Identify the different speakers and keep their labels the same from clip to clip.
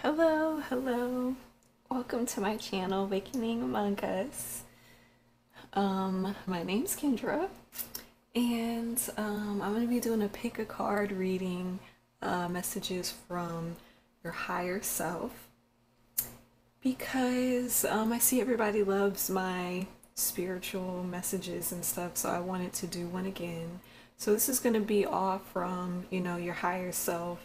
Speaker 1: Hello. Welcome to my channel, Awakening Among Us. My name's Kendra, and I'm going to be doing a pick a card reading, messages from your higher self, because I see everybody loves my spiritual messages and stuff, so I wanted to do one again. So this is going to be all from, your higher self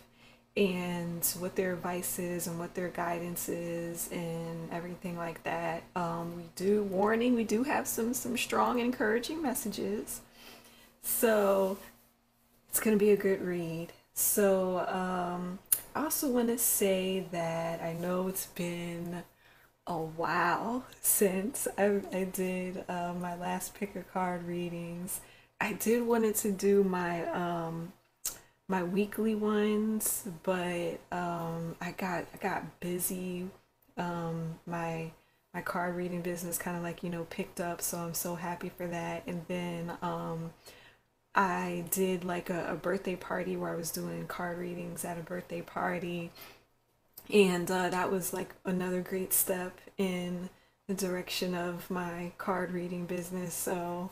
Speaker 1: and what their advice is and what their guidance is and everything like that. We do have some strong encouraging messages. So it's going to be a good read. So I also want to say that I know it's been a while since I did my last pick a card readings. I did wanted to do my weekly ones, but I got busy. My card reading business kind of picked up, so I'm so happy for that. And then I did like a birthday party where I was doing card readings at a birthday party, and that was like another great step in the direction of my card reading business. So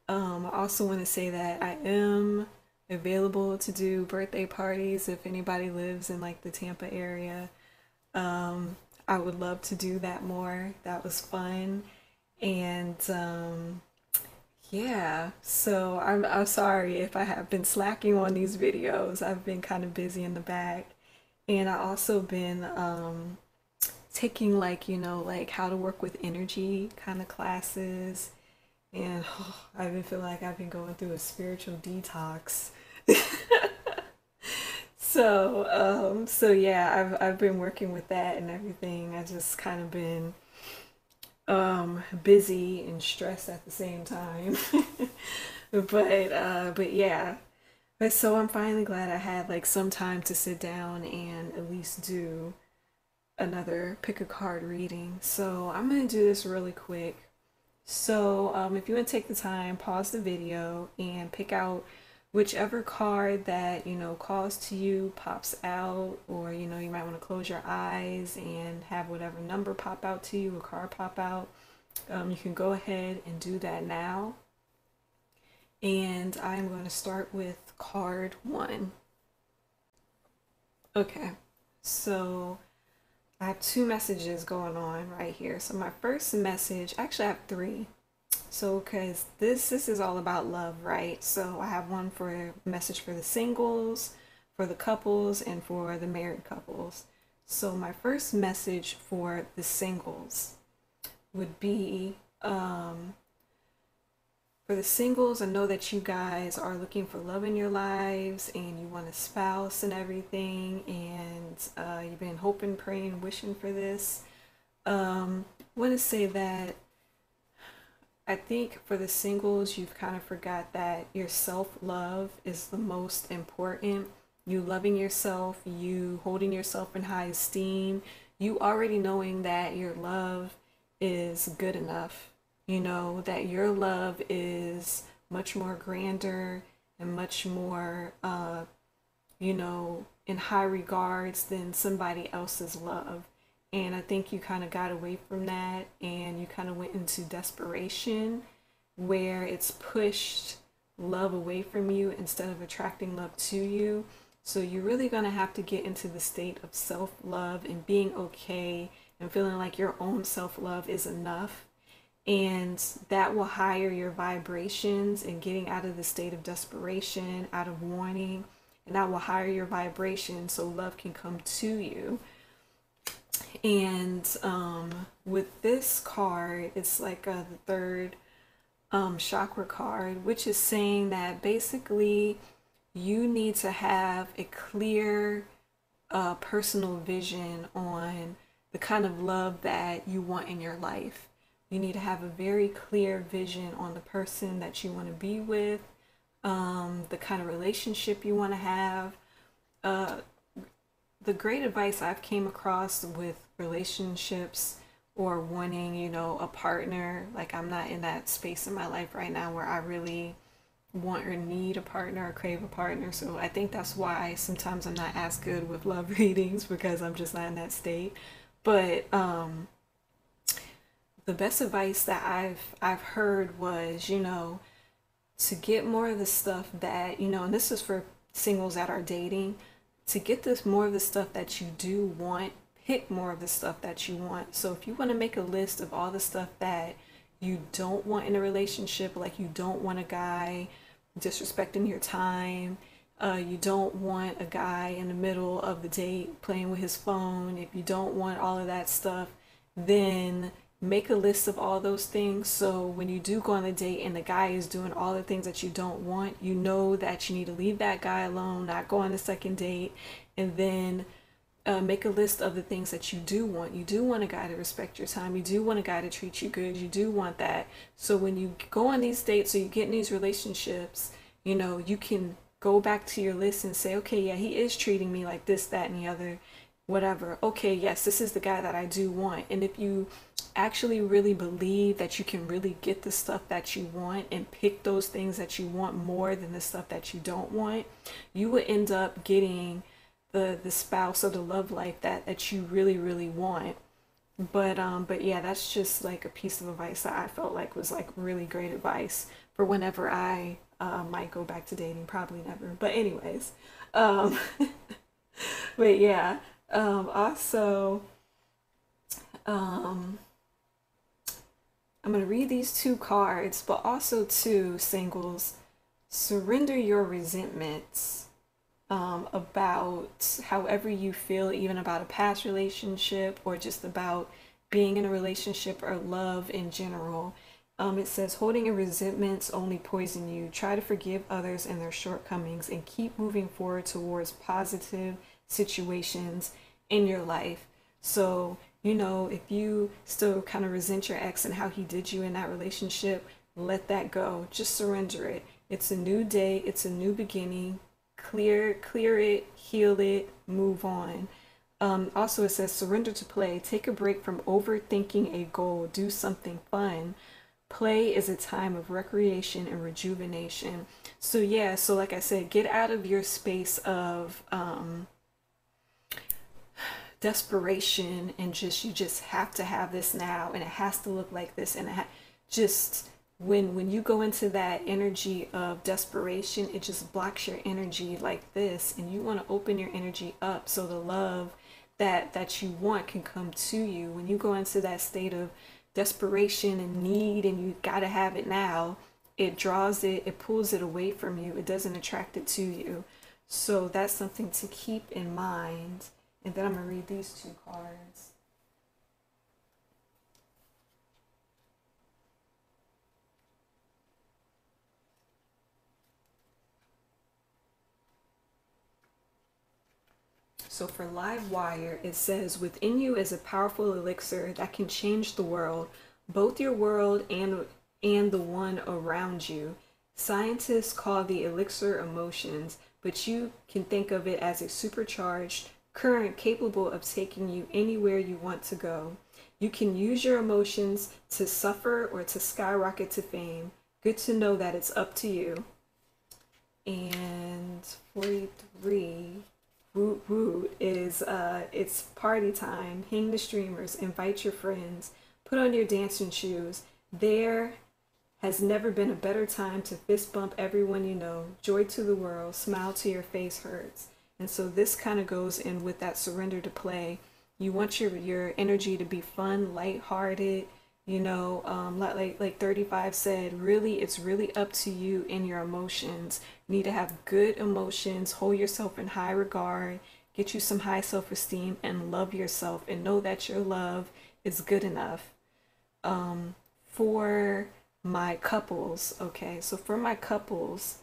Speaker 1: I also want to say that I am available to do birthday parties if anybody lives in like the Tampa area. I would love to do that more. That was fun. And yeah, so I'm sorry if I have been slacking on these videos. I've been kind of busy in the back. And I also been taking like how to work with energy kind of classes. And I've been feeling like I've been going through a spiritual detox. So yeah, I've been working with that and everything. I just kind of been busy and stressed at the same time. But yeah. But so I'm finally glad I had like some time to sit down and at least do another pick a card reading. So I'm gonna do this really quick. So if you want to take the time, pause the video and pick out whichever card that calls to you, pops out, or you might want to close your eyes and have whatever number pop out to you, or card pop out. You can go ahead and do that now. And I'm going to start with card 1. Okay, so I have 2 messages going on right here. So my first message, actually I have 3. So because this is all about love, right? So I have one for a message for the singles, for the couples, and for the married couples. So my first message for the singles would be, for the singles, I know that you guys are looking for love in your lives and you want a spouse and everything, and you've been hoping, praying, wishing for this. I want to say that I think for the singles, you've kind of forgot that your self-love is the most important. You loving yourself, you holding yourself in high esteem, you already knowing that your love is good enough. That your love is much more grander and much more, in high regards than somebody else's love. And I think you kind of got away from that and you kind of went into desperation where it's pushed love away from you instead of attracting love to you. So you're really going to have to get into the state of self-love and being okay and feeling like your own self-love is enough. And that will higher your vibrations and getting out of the state of desperation, out of wanting, and that will higher your vibration so love can come to you. And with this card, it's like the third chakra card, which is saying that basically you need to have a clear personal vision on the kind of love that you want in your life. You need to have a very clear vision on the person that you want to be with, the kind of relationship you want to have. The great advice I've came across with relationships or wanting, a partner, like I'm not in that space in my life right now where I really want or need a partner or crave a partner. So I think that's why sometimes I'm not as good with love readings, because I'm just not in that state. But the best advice that I've heard was, to get more of the stuff that, and this is for singles that are dating, to get this more of the stuff that you do want, pick more of the stuff that you want. So if you want to make a list of all the stuff that you don't want in a relationship, like you don't want a guy disrespecting your time, you don't want a guy in the middle of the date playing with his phone, if you don't want all of that stuff, then make a list of all those things. So when you do go on a date and the guy is doing all the things that you don't want, you know that you need to leave that guy alone, not go on a second date. And then make a list of the things that you do want. You do want a guy to respect your time. You do want a guy to treat you good. You do want that. So when you go on these dates or you get in these relationships, you can go back to your list and say, okay, yeah, he is treating me like this, that, and the other, whatever. Okay, yes, this is the guy that I do want. And if you actually really believe that you can really get the stuff that you want and pick those things that you want more than the stuff that you don't want, you will end up getting the spouse or the love life that you really, really want. But yeah, that's just like a piece of advice that I felt like was like really great advice for whenever I might go back to dating. Probably never, but anyways. um but yeah, also, um I'm going to read these two cards, but also to singles, surrender your resentments about however you feel, even about a past relationship or just about being in a relationship or love in general. It says, holding in resentments only poison you. Try to forgive others and their shortcomings and keep moving forward towards positive situations in your life. So, if you still kind of resent your ex and how he did you in that relationship, let that go. Just surrender it. It's a new day. It's a new beginning. Clear it, heal it, move on. Also, it says, surrender to play. Take a break from overthinking a goal. Do something fun. Play is a time of recreation and rejuvenation. So yeah, so like I said, get out of your space of desperation and you just have to have this now and it has to look like this, and just when you go into that energy of desperation, it just blocks your energy like this, and you want to open your energy up so the love that you want can come to you. When you go into that state of desperation and need and you got to have it now, it draws it, it pulls it away from you, it doesn't attract it to you. So that's something to keep in mind. And then I'm going to read these two cards. So for Livewire, it says, within you is a powerful elixir that can change the world, both your world and the one around you. Scientists call the elixir emotions, but you can think of it as a supercharged current capable of taking you anywhere you want to go. You can use your emotions to suffer or to skyrocket to fame. Good to know that it's up to you. And 43, woot woot, is it's party time. Hang the streamers, invite your friends, put on your dancing shoes. There has never been a better time to fist bump everyone you know. Joy to the world, smile till your face hurts. And so this kind of goes in with that surrender to play. You want your energy to be fun, lighthearted, like 35 said, really, it's really up to you and your emotions. You need to have good emotions, hold yourself in high regard, get you some high self-esteem, and love yourself, and know that your love is good enough. For my couples, okay, so for my couples,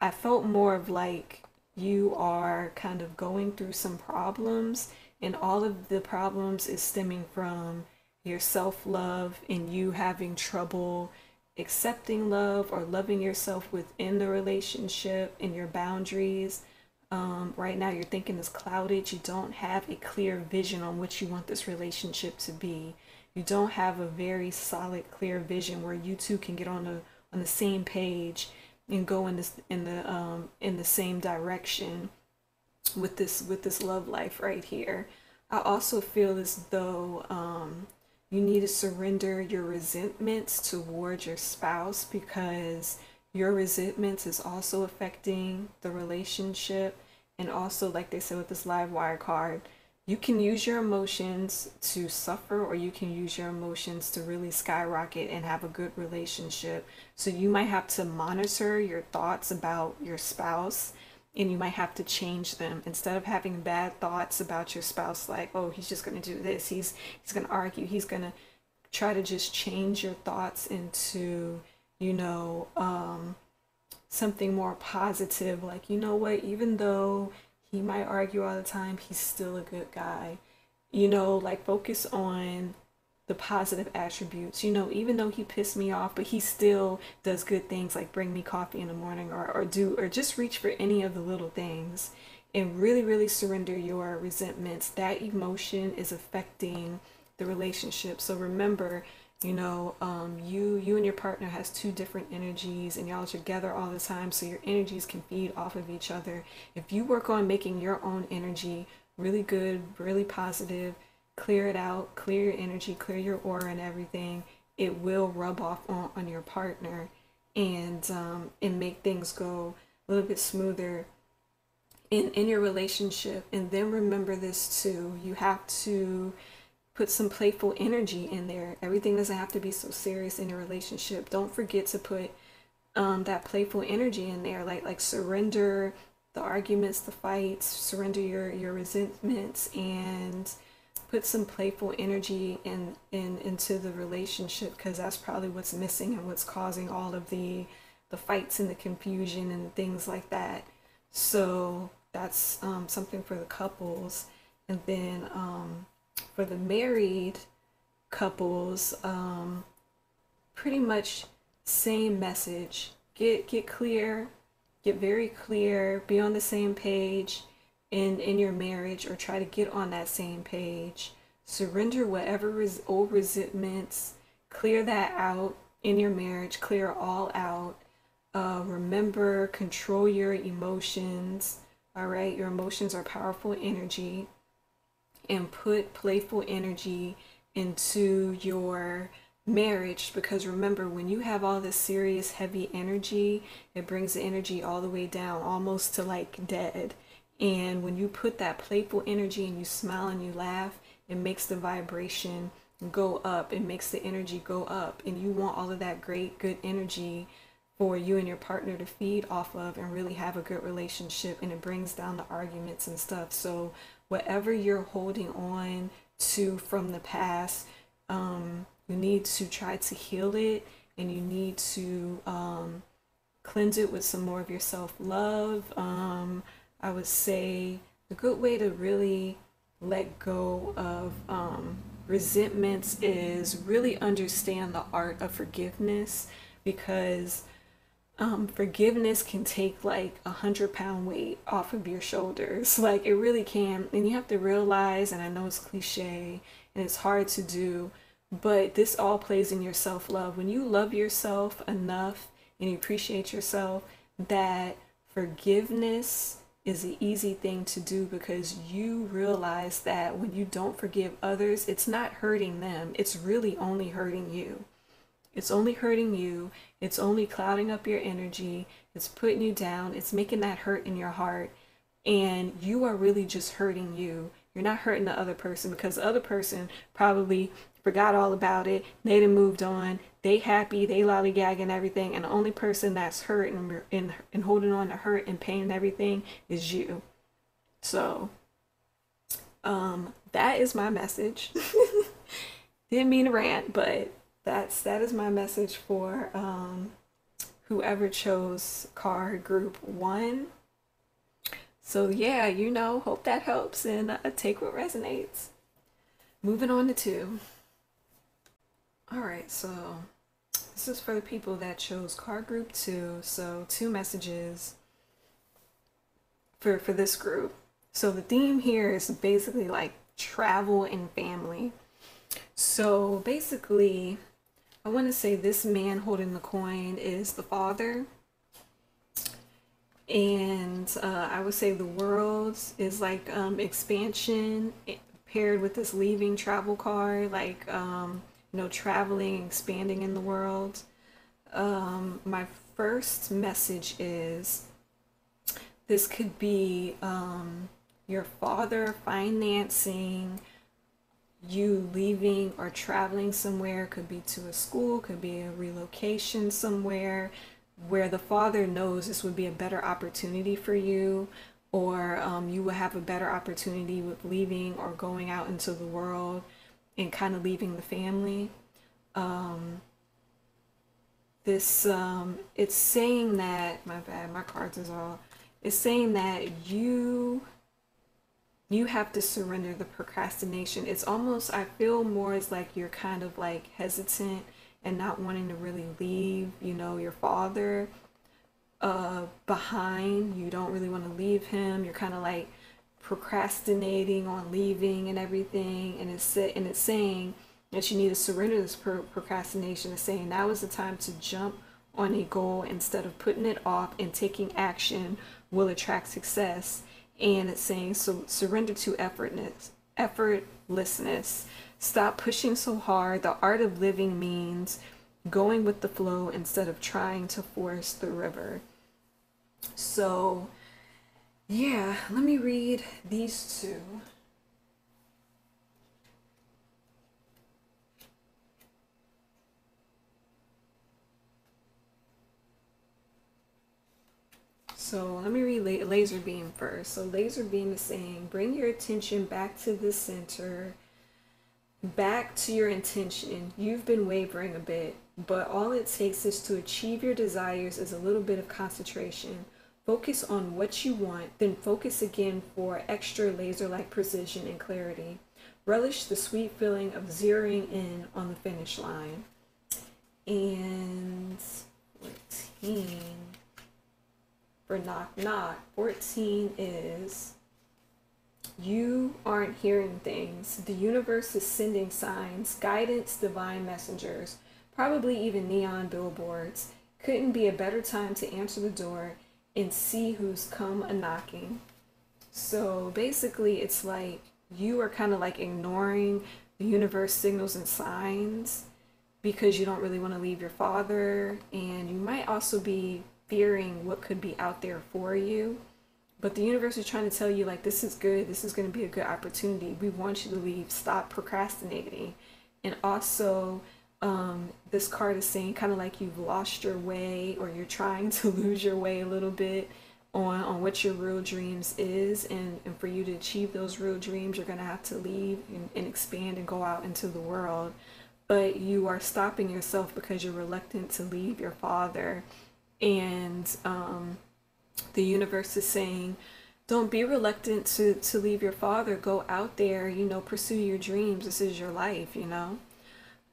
Speaker 1: I felt more of like, you are kind of going through some problems, and all of the problems is stemming from your self-love and you having trouble accepting love or loving yourself within the relationship and your boundaries. Right now you're thinking it's clouded. You don't have a clear vision on what you want this relationship to be. You don't have a very solid, clear vision where you two can get on the same page and go in the same direction with this love life right here. I also feel as though you need to surrender your resentments towards your spouse, because your resentments is also affecting the relationship. And also, like they said with this Livewire card, you can use your emotions to suffer, or you can use your emotions to really skyrocket and have a good relationship. So you might have to monitor your thoughts about your spouse, and you might have to change them. Instead of having bad thoughts about your spouse, like, oh, he's just going to do this, he's going to argue, he's going to try to just change your thoughts into, you know, something more positive. Like, you know what, even though he might argue all the time, he's still a good guy. You know, like, focus on the positive attributes. You know, even though he pissed me off, but he still does good things, like bring me coffee in the morning, or just reach for any of the little things. And really, really surrender your resentments. That emotion is affecting the relationship. So remember, you know, you and your partner has two different energies, and y'all are together all the time, so your energies can feed off of each other. If you work on making your own energy really good, really positive, clear it out, clear your energy, clear your aura and everything, it will rub off on your partner, and make things go a little bit smoother in your relationship. And then remember this too, you have to put some playful energy in there. Everything doesn't have to be so serious in your relationship. Don't forget to put that playful energy in there. Like surrender the arguments, the fights, surrender your resentments, and put some playful energy into the relationship, because that's probably what's missing and what's causing all of the fights and the confusion and things like that. So that's something for the couples. And then for the married couples, pretty much same message. Get clear, get very clear, be on the same page in your marriage, or try to get on that same page. Surrender whatever old resentments, clear that out in your marriage, clear all out. Remember, control your emotions. All right, your emotions are powerful energy. And put playful energy into your marriage, because remember, when you have all this serious heavy energy, it brings the energy all the way down, almost to like dead. And when you put that playful energy and you smile and you laugh, it makes the vibration go up, it makes the energy go up. And you want all of that great good energy for you and your partner to feed off of and really have a good relationship, and it brings down the arguments and stuff. So whatever you're holding on to from the past, you need to try to heal it, and you need to cleanse it with some more of your self-love. I would say a good way to really let go of resentments is really understand the art of forgiveness, because forgiveness can take like 100-pound weight off of your shoulders. Like, it really can. And you have to realize, and I know it's cliche and it's hard to do, but this all plays in your self-love. When you love yourself enough and you appreciate yourself, that forgiveness is an easy thing to do, because you realize that when you don't forgive others, it's not hurting them. It's really only hurting you. It's only hurting you. It's only clouding up your energy. It's putting you down. It's making that hurt in your heart. And you are really just hurting you. You're not hurting the other person, because the other person probably forgot all about it. They done moved on. They happy. They lollygag and everything. And the only person that's hurt and holding on to hurt and pain and everything is you. So that is my message. Didn't mean to rant, but that is my message for whoever chose card group 1. So yeah, hope that helps, and take what resonates. Moving on to 2. All right, so this is for the people that chose card group 2. So 2 messages for this group. So the theme here is basically like travel and family. So basically, I want to say this man holding the coin is the father, And I would say the world is like expansion paired with this leaving travel card, like traveling, expanding in the world. My first message is this could be your father financing you leaving or traveling somewhere. Could be to a school, could be a relocation somewhere where the father knows this would be a better opportunity for you, or you will have a better opportunity with leaving or going out into the world and kind of leaving the family. This it's saying that, my bad, my cards is all, it's saying that you have to surrender the procrastination. It's almost, I feel more as like you're kind of like hesitant and not wanting to really leave, your father behind. You don't really want to leave him. You're kind of like procrastinating on leaving and everything. And it's saying that you need to surrender this procrastination. It's saying now is the time to jump on a goal instead of putting it off, and taking action will attract success. And it's saying, so surrender to effortlessness. Stop pushing so hard. The art of living means going with the flow instead of trying to force the river. So, yeah, let me read these two. So let me read laser beam first. So laser beam is saying, bring your attention back to the center, back to your intention. You've been wavering a bit, but all it takes is to achieve your desires is a little bit of concentration. Focus on what you want, then focus again for extra laser-like precision and clarity. Relish the sweet feeling of zeroing in on the finish line. And 14 for knock knock. 14 is, you aren't hearing things. The universe is sending signs, guidance, divine messengers, probably even neon billboards. Couldn't be a better time to answer the door and see who's come a knocking. So basically it's like you are kind of like ignoring the universe signals and signs because you don't really want to leave your father, and you might also be fearing what could be out there for you. But the universe is trying to tell you, like, this is good. This is going to be a good opportunity. We want you to leave. Stop procrastinating. And also, this card is saying kind of like you've lost your way, or you're trying to lose your way a little bit on what your real dreams is. And for you to achieve those real dreams, you're going to have to leave and expand and go out into the world. But you are stopping yourself because you're reluctant to leave your father. And the universe is saying, don't be reluctant to leave your father. Go out there, pursue your dreams. This is your life,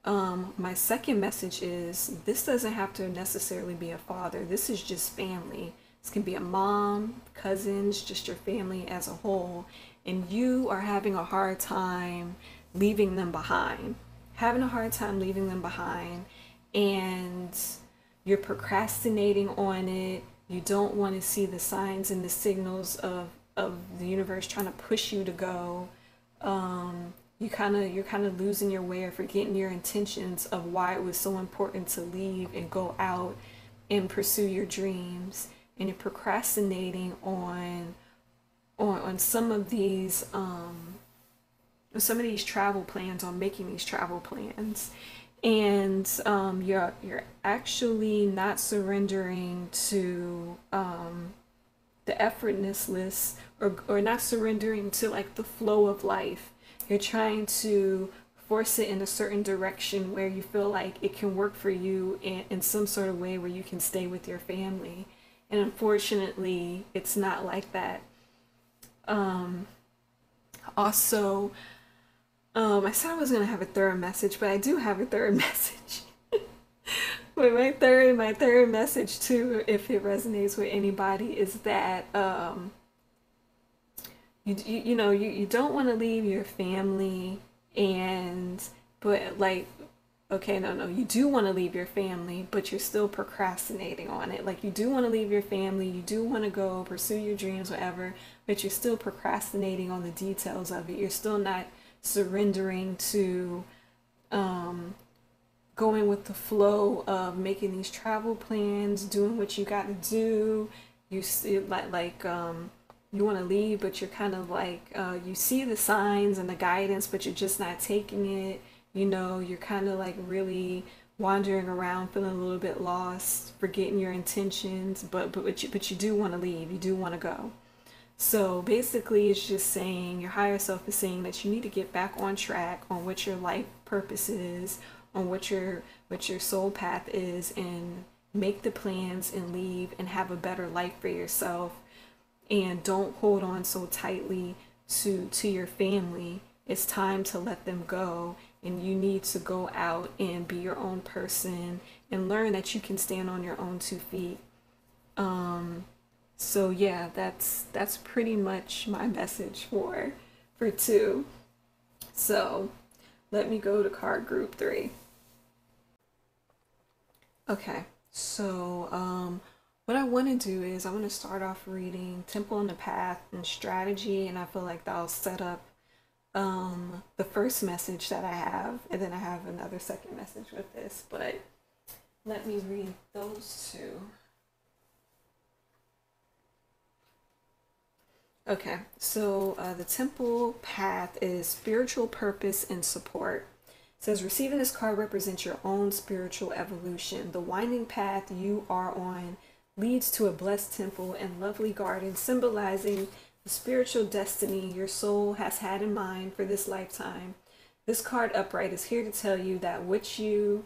Speaker 1: My second message is, this doesn't have to necessarily be a father. This is just family. This can be a mom, cousins, just your family as a whole. And you are having a hard time leaving them behind. And you're procrastinating on it. You don't want to see the signs and the signals of the universe trying to push you to go. You're kind of losing your way or forgetting your intentions of why it was so important to leave and go out and pursue your dreams. And you're procrastinating on some of these travel plans, on making these travel plans. And you're actually not surrendering to the effortlessness, or not surrendering to like the flow of life. You're trying to force it in a certain direction where you feel like it can work for you in some sort of way where you can stay with your family. And unfortunately, it's not like that. Also, I said I was gonna have a third message, but I do have a third message. But my third message too, if it resonates with anybody, is that you don't want to leave your family, but like okay, no, you do want to leave your family, but you're still procrastinating on it. Like, you do want to leave your family, you do want to go pursue your dreams, whatever, but you're still procrastinating on the details of it. You're still not surrendering to going with the flow of making these travel plans, doing what you got to do. You see, you want to leave, but you're kind of like, you see the signs and the guidance, but you're just not taking it. You know, you're kind of like really wandering around, feeling a little bit lost, forgetting your intentions, but you do want to leave. You do want to go. So basically, it's just saying, your higher self is saying that you need to get back on track on what your life purpose is, on what your soul path is, and make the plans and leave and have a better life for yourself. And don't hold on so tightly to your family. It's time to let them go, and you need to go out and be your own person and learn that you can stand on your own 2 feet. So yeah, that's pretty much my message for 2. So let me go to card group 3. Okay, so what I want to do is I want to start off reading Temple on the Path and Strategy, and I feel like that'll set up the first message that I have, and then I have another second message with this, but let me read those 2. Okay, so the Temple Path is spiritual purpose and support. It says, receiving this card represents your own spiritual evolution. The winding path you are on leads to a blessed temple and lovely garden, symbolizing the spiritual destiny your soul has had in mind for this lifetime. This card upright is here to tell you that what you're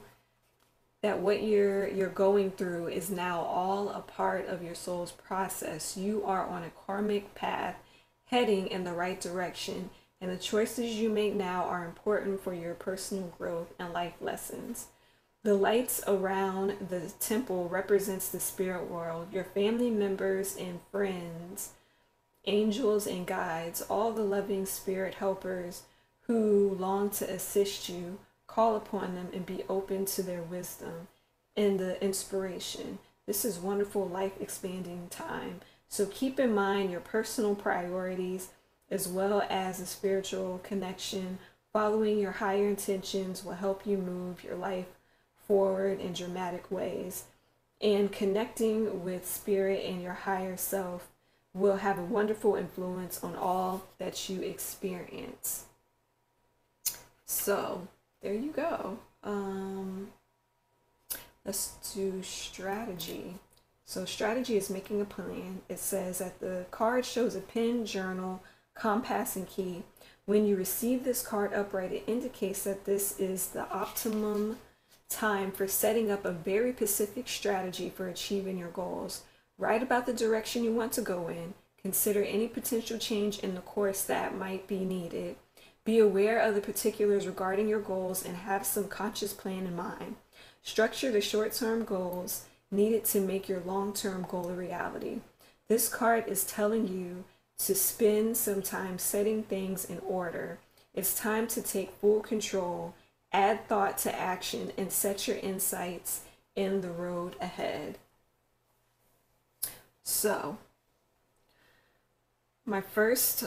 Speaker 1: going through is now all a part of your soul's process. You are on a karmic path heading in the right direction, and the choices you make now are important for your personal growth and life lessons. The lights around the temple represents the spirit world, your family members and friends, angels and guides, all the loving spirit helpers who long to assist you. Call upon them and be open to their wisdom and the inspiration. This is wonderful, life expanding time. So keep in mind your personal priorities as well as a spiritual connection. Following your higher intentions will help you move your life forward in dramatic ways. And connecting with spirit and your higher self will have a wonderful influence on all that you experience. So there you go. Let's do strategy. So strategy is making a plan. It says that the card shows a pen, journal, compass, and key. When you receive this card upright, it indicates that this is the optimum time for setting up a very specific strategy for achieving your goals. Write about the direction you want to go in. Consider any potential change in the course that might be needed. Be aware of the particulars regarding your goals and have some conscious plan in mind. Structure the short-term goals needed to make your long-term goal a reality. This card is telling you to spend some time setting things in order. It's time to take full control, add thought to action, and set your insights in the road ahead. So, my first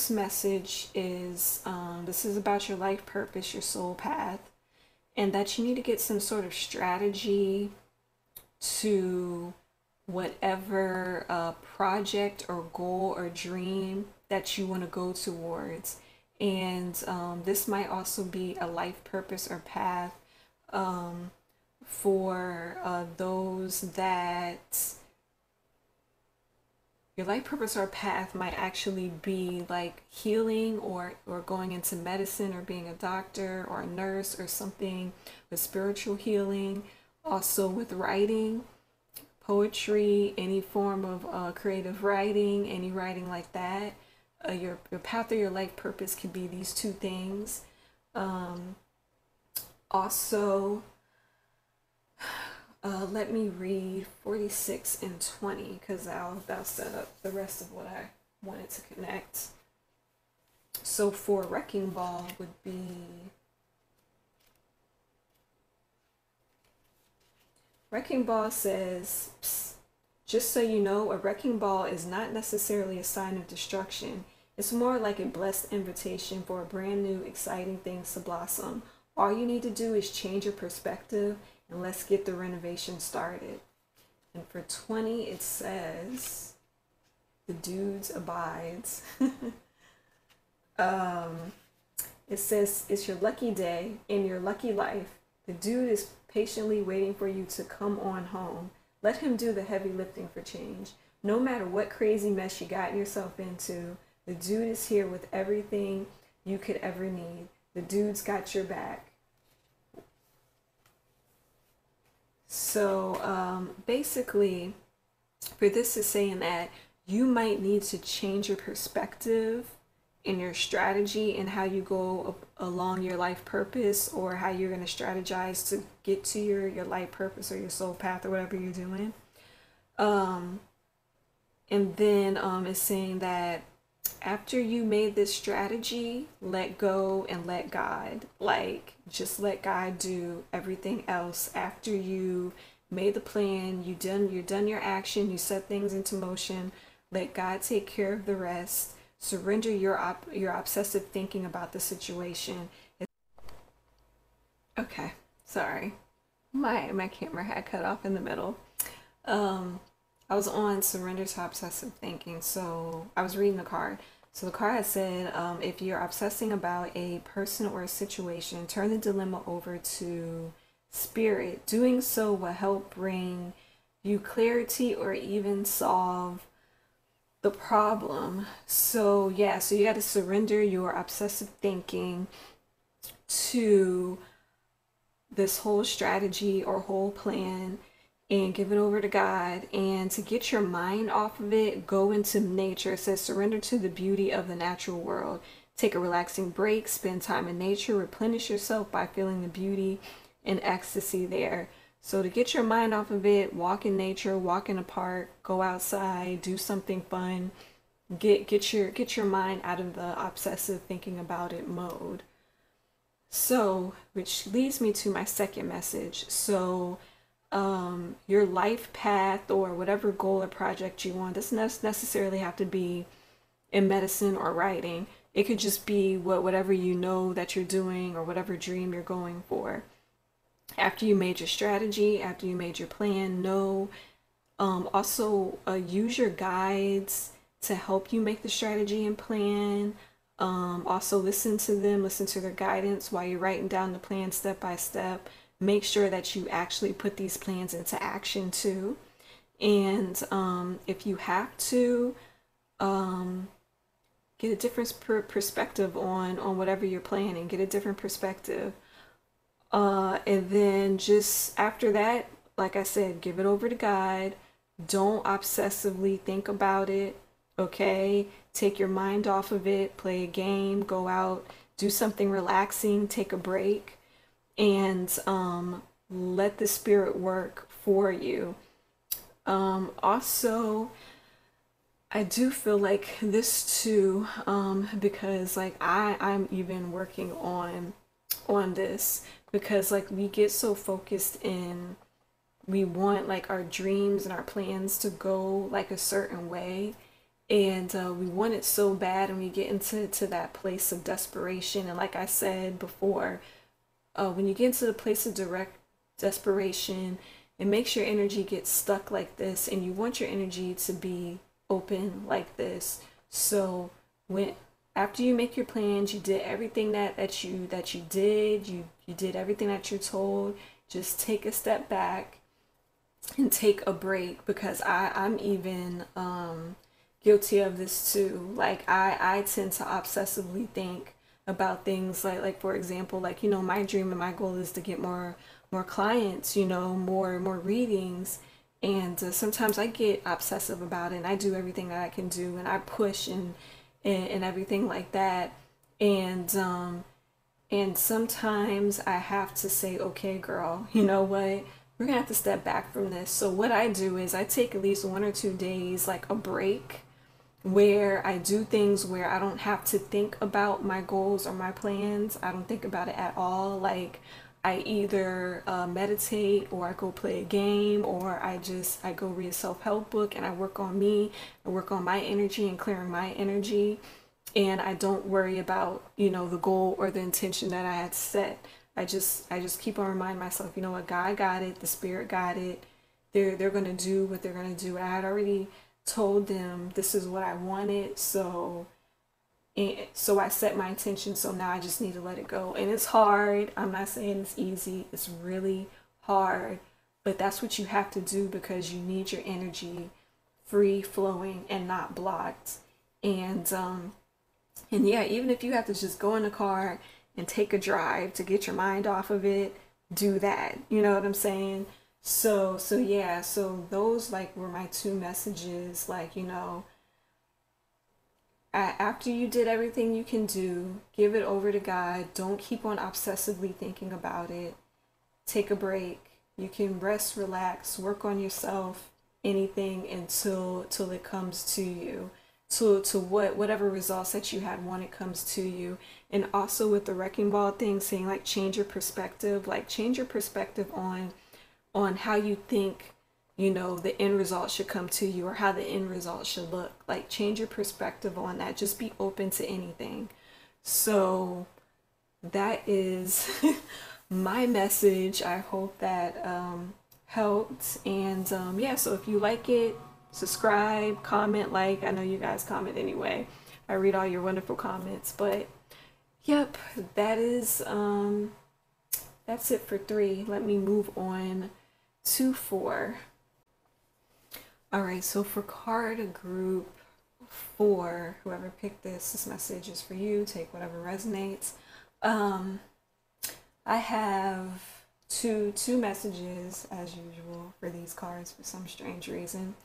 Speaker 1: message is this is about your life purpose, your soul path, and that you need to get some sort of strategy to whatever project or goal or dream that you want to go towards. And this might also be a life purpose or path for those that your life purpose or path might actually be like healing or going into medicine or being a doctor or a nurse or something with spiritual healing. Also with writing, poetry, any form of creative writing, any writing like that. Your path or your life purpose could be these 2 things. Also, let me read 46 and 20 because that'll set up the rest of what I wanted to connect. So for wrecking ball would be, wrecking ball says, "Psst, just so you know, a wrecking ball is not necessarily a sign of destruction. It's more like a blessed invitation for a brand new, exciting things to blossom. All you need to do is change your perspective and let's get the renovation started." And for 20, it says, the dudes abides. It says, "It's your lucky day in your lucky life. The dude is patiently waiting for you to come on home. Let him do the heavy lifting for change. No matter what crazy mess you got yourself into, the dude is here with everything you could ever need. The dude's got your back." So basically, for this is saying that you might need to change your perspective in your strategy and how you go along your life purpose, or how you're going to strategize to get to your life purpose or your soul path or whatever you're doing. And then it's saying that after you made this strategy, let go and let God. Like, just let God do everything else. After you made the plan, you're done your action, you set things into motion, let God take care of the rest. Surrender your obsessive thinking about the situation. Okay, sorry. My camera had cut off in the middle. I was on surrender to obsessive thinking, so I was reading the card. So the card had said, if you're obsessing about a person or a situation, turn the dilemma over to spirit. Doing so will help bring you clarity or even solve the problem. So yeah, so you got to surrender your obsessive thinking to this whole strategy or whole plan and give it over to God. And to get your mind off of it, go into nature. It says surrender to the beauty of the natural world. Take a relaxing break, spend time in nature, replenish yourself by feeling the beauty and ecstasy there. So to get your mind off of it, walk in nature, walk in a park, go outside, do something fun. Get your mind out of the obsessive thinking about it mode. So, which leads me to my second message. So, your life path or whatever goal or project you want doesn't necessarily have to be in medicine or writing. It could just be whatever you know that you're doing or whatever dream you're going for. After you made your strategy, after you made your plan, also use your guides to help you make the strategy and plan. Also listen to them, listen to their guidance while you're writing down the plan step by step. Make sure that you actually put these plans into action too. And if you have to, get a different perspective on whatever you're planning, get a different perspective. And then just after that, like I said, give it over to God. Don't obsessively think about it. Okay? Take your mind off of it. Play a game. Go out. Do something relaxing. Take a break. And let the spirit work for you. Also, I do feel like this too, because like I'm even working on this, because like we get so focused in, we want like our dreams and our plans to go like a certain way, and we want it so bad, and we get into that place of desperation. And like I said before, when you get into the place of direct desperation, it makes your energy get stuck like this, and you want your energy to be open like this. So when after you make your plans, you did everything that you did, you did everything that you're told, just take a step back and take a break, because I'm even guilty of this too. Like I tend to obsessively think about things like for example, like, you know, my dream and my goal is to get more clients, you know, more readings. And sometimes I get obsessive about it, and I do everything that I can do, and I push and everything like that. And sometimes I have to say, okay, girl, you know what? We're gonna have to step back from this. So what I do is I take at least 1 or 2 days, like a break, where I do things where I don't have to think about my goals or my plans. I don't think about it at all. Like I either meditate, or I go play a game, or I go read a self-help book and I work on me, I work on my energy and clearing my energy, and I don't worry about, the goal or the intention that I had set. I just keep on reminding myself, you know what, God got it, the spirit got it. They're gonna do what they're gonna do. I had already told them this is what I wanted, so I set my intention. So now I just need to let it go. And it's hard. I'm not saying it's easy. It's really hard, but that's what you have to do because you need your energy free flowing and not blocked. And yeah, even if you have to just go in the car and take a drive to get your mind off of it, do that. You know what I'm saying? So yeah, so those like were my two messages. Like, after you did everything you can do, give it over to God. Don't keep on obsessively thinking about it. Take a break. You can rest, relax, work on yourself, anything until till it comes to you. To whatever results that you had when it comes to you. And also with the wrecking ball thing, saying like change your perspective, like change your perspective on how you think, the end result should come to you, or how the end result should look. Like change your perspective on that. Just be open to anything. So that is my message. I hope that helped. And yeah, so if you like it, subscribe, comment, like. I know you guys comment anyway. I read all your wonderful comments. But yep, that's it for 3. Let me move on to 4. All right, so for card group 4, whoever picked this message is for you. Take whatever resonates. I have two messages as usual for these cards for some strange reason.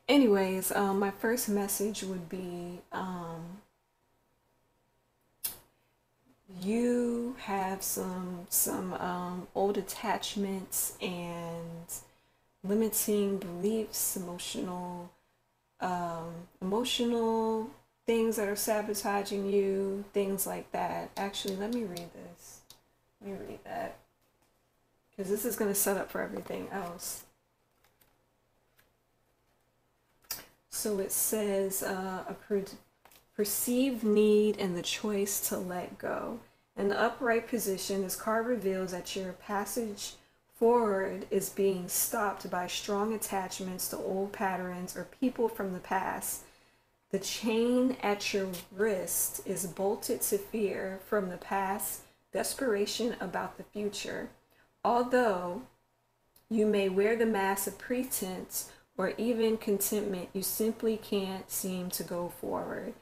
Speaker 1: Anyways, my first message would be you have some old attachments and limiting beliefs, emotional things that are sabotaging you, things like that. Actually, let me read this. Let me read that, because this is going to set up for everything else. So it says a perceived need and the choice to let go. In the upright position, this card reveals that your passage forward is being stopped by strong attachments to old patterns or people from the past. The chain at your wrist is bolted to fear from the past, desperation about the future. Although you may wear the mask of pretense or even contentment, you simply can't seem to go forward.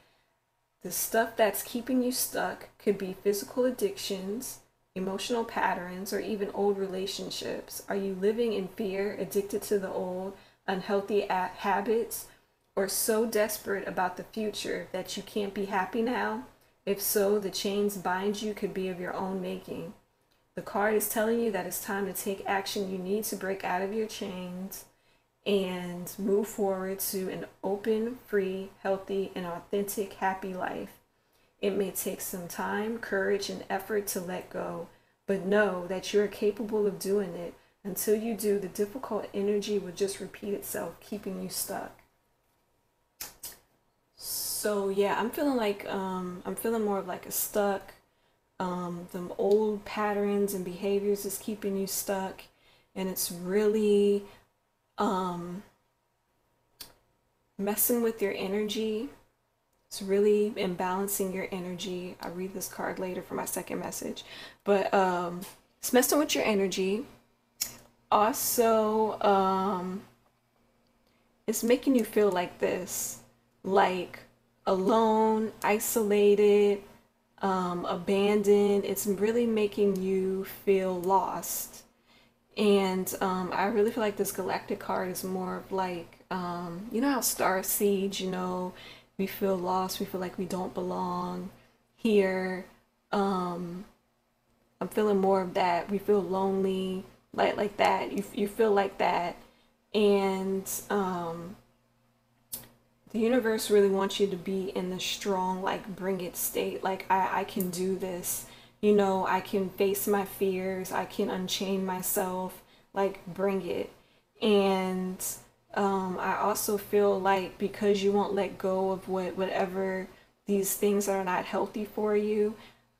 Speaker 1: The stuff that's keeping you stuck could be physical addictions, emotional patterns, or even old relationships. Are you living in fear, addicted to the old, unhealthy habits, or so desperate about the future that you can't be happy now? If so, the chains bind you could be of your own making. The card is telling you that it's time to take action. You need to break out of your chains and move forward to an open, free, healthy, and authentic, happy life. It may take some time, courage, and effort to let go, but know that you are capable of doing it. Until you do, the difficult energy will just repeat itself, keeping you stuck. So yeah, I'm feeling more of like a stuck. The old patterns and behaviors is keeping you stuck, and it's really messing with your energy. It's really imbalancing your energy. I'll read this card later for my second message. But it's messing with your energy. Also, it's making you feel like this, like alone, isolated, abandoned. It's really making you feel lost. And I really feel like this galactic card is more of like, you know how star seeds, we feel lost, we feel like we don't belong here. I'm feeling more of that. We feel lonely, like that. You feel like that. And the universe really wants you to be in the strong, like, bring it state. Like, I can do this. You know, I can face my fears. I can unchain myself. Like, bring it. And I also feel like because you won't let go of whatever these things that are not healthy for you,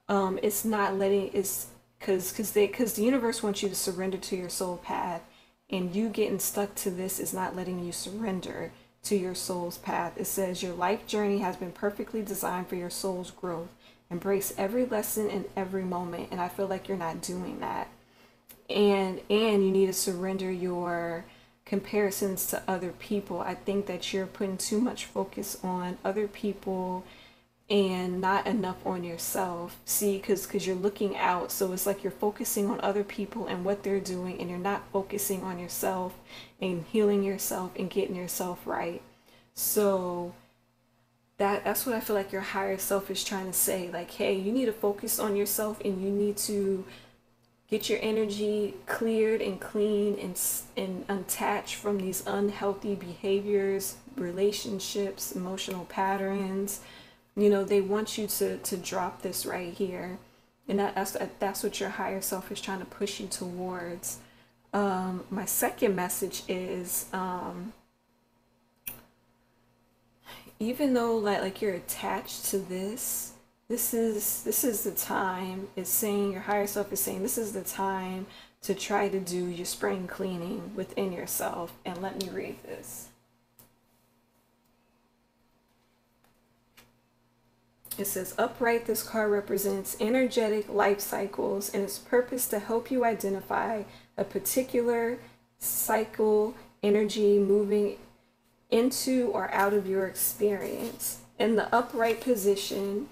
Speaker 1: it's not letting it's because the universe wants you to surrender to your soul path, and you getting stuck to this is not letting you surrender to your soul's path. It says your life journey has been perfectly designed for your soul's growth. Embrace every lesson and every moment, and I feel like you're not doing that. And you need to surrender your comparisons to other people. I think that you're putting too much focus on other people and not enough on yourself. See, because you're looking out, so it's like you're focusing on other people and what they're doing, and you're not focusing on yourself and healing yourself and getting yourself right. So that's what I feel like your higher self is trying to say. Like, hey, you need to focus on yourself, and you need to get your energy cleared and clean and unattached from these unhealthy behaviors, relationships, emotional patterns. You know, they want you to drop this right here. And that's what your higher self is trying to push you towards. My second message is, even though like you're attached to this, this is the time. It's saying, your higher self is saying, this is the time to try to do your spring cleaning within yourself. And let me read this. It says, upright, this card represents energetic life cycles, and its purpose to help you identify a particular cycle energy moving into or out of your experience. In the upright position,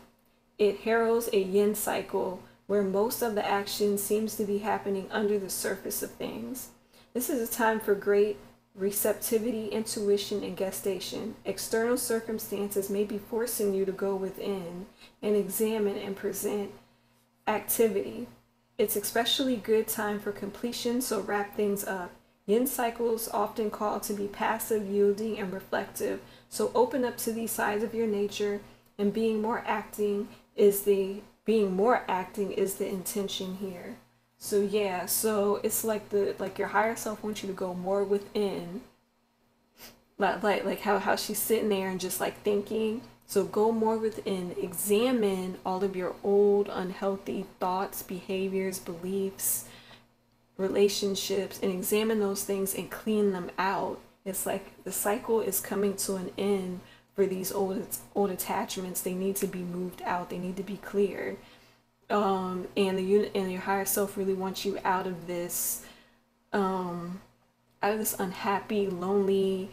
Speaker 1: it heralds a yin cycle where most of the action seems to be happening under the surface of things. This is a time for great receptivity, intuition, and gestation. External circumstances may be forcing you to go within and examine and present activity. It's especially good time for completion, so wrap things up. Yin cycles often called to be passive, yielding, and reflective. So open up to these sides of your nature, and being more acting is the intention here. So yeah, so it's like your higher self wants you to go more within. Like how she's sitting there and just like thinking. So go more within, examine all of your old unhealthy thoughts, behaviors, beliefs, relationships, and examine those things and clean them out. It's like the cycle is coming to an end for these old attachments. They need to be moved out. They need to be cleared. And your higher self really wants you out of this unhappy, lonely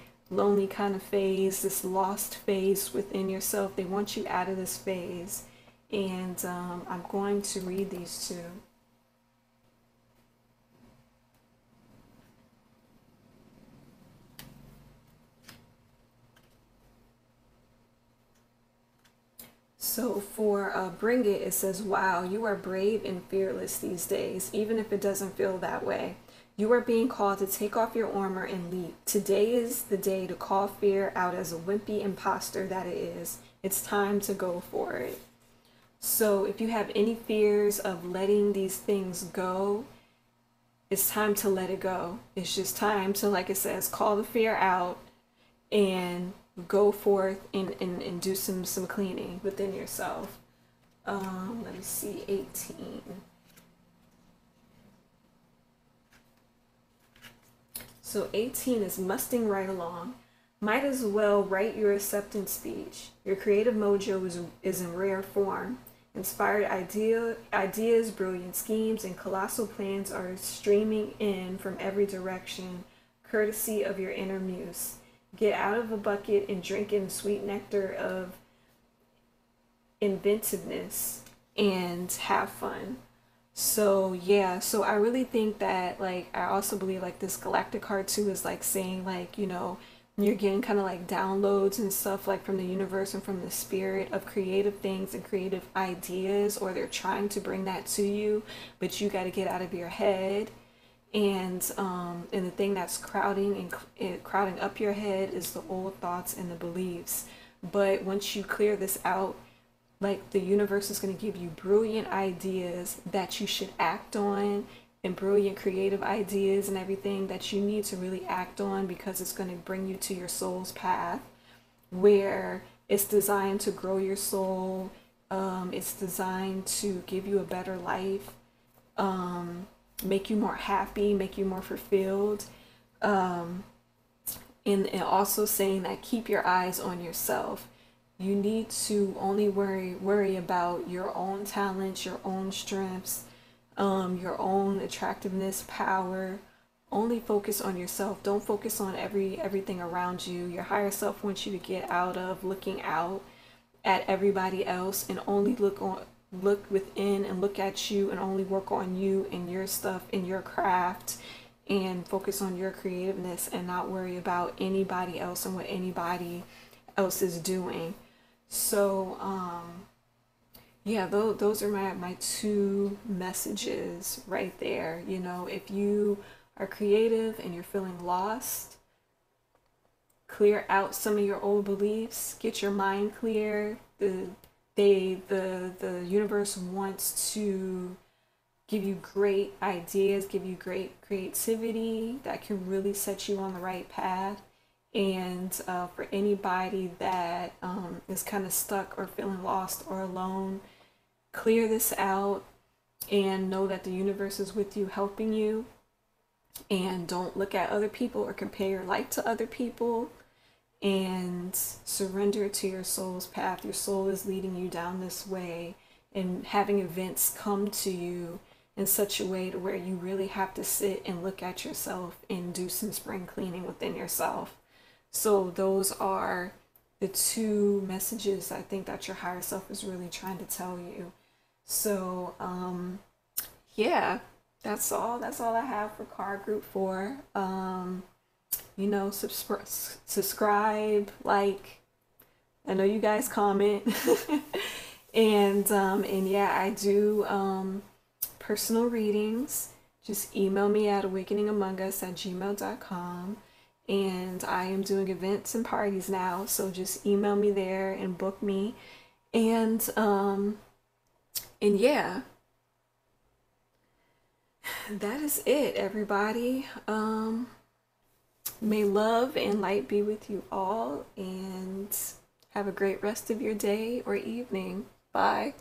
Speaker 1: kind of phase, this lost phase within yourself. They want you out of this phase. And I'm going to read these two. So for Bring It, it says, wow, you are brave and fearless these days, even if it doesn't feel that way. You are being called to take off your armor and leap. Today is the day to call fear out as a wimpy imposter that it is. It's time to go for it. So if you have any fears of letting these things go, it's time to let it go. It's just time to, like it says, call the fear out and go forth and do some cleaning within yourself. Let me see, 18. So 18 is musting right along. Might as well write your acceptance speech. Your creative mojo is in rare form. Inspired ideas, brilliant schemes, and colossal plans are streaming in from every direction, courtesy of your inner muse. Get out of a bucket and drink in the sweet nectar of inventiveness and have fun. So yeah, so I really think that, like, I also believe like this galactic card too is like saying, like, you know, you're getting kind of like downloads and stuff like from the universe and from the spirit of creative things and creative ideas, or they're trying to bring that to you, but you got to get out of your head And the thing that's crowding up your head is the old thoughts and the beliefs. But once you clear this out, like, the universe is going to give you brilliant ideas that you should act on, and brilliant creative ideas and everything that you need to really act on, because it's going to bring you to your soul's path, where it's designed to grow your soul. It's designed to give you a better life, make you more happy, make you more fulfilled. And also saying that keep your eyes on yourself. You need to only worry about your own talents, your own strengths, your own attractiveness, power. Only focus on yourself. Don't focus on everything around you. Your higher self wants you to get out of looking out at everybody else, and only look within and look at you, and only work on you and your stuff and your craft, and focus on your creativeness, and not worry about anybody else and what anybody else is doing. So yeah, those are my two messages right there. You know, if you are creative and you're feeling lost, clear out some of your old beliefs, get your mind clear. The universe wants to give you great ideas, give you great creativity that can really set you on the right path. And for anybody that is kind of stuck or feeling lost or alone, clear this out and know that the universe is with you, helping you. And don't look at other people or compare your life to other people, and surrender to your soul's path. Your soul is leading you down this way, and having events come to you in such a way to where you really have to sit and look at yourself and do some spring cleaning within yourself. So those are the two messages I think that your higher self is really trying to tell you. So yeah, that's all I have for card group 4. You know, subscribe, like, I know you guys comment. And yeah, I do personal readings. Just email me at awakeningamongus@gmail.com. And I am doing events and parties now, so just email me there and book me. And yeah, that is it, everybody. May love and light be with you all, and have a great rest of your day or evening. Bye.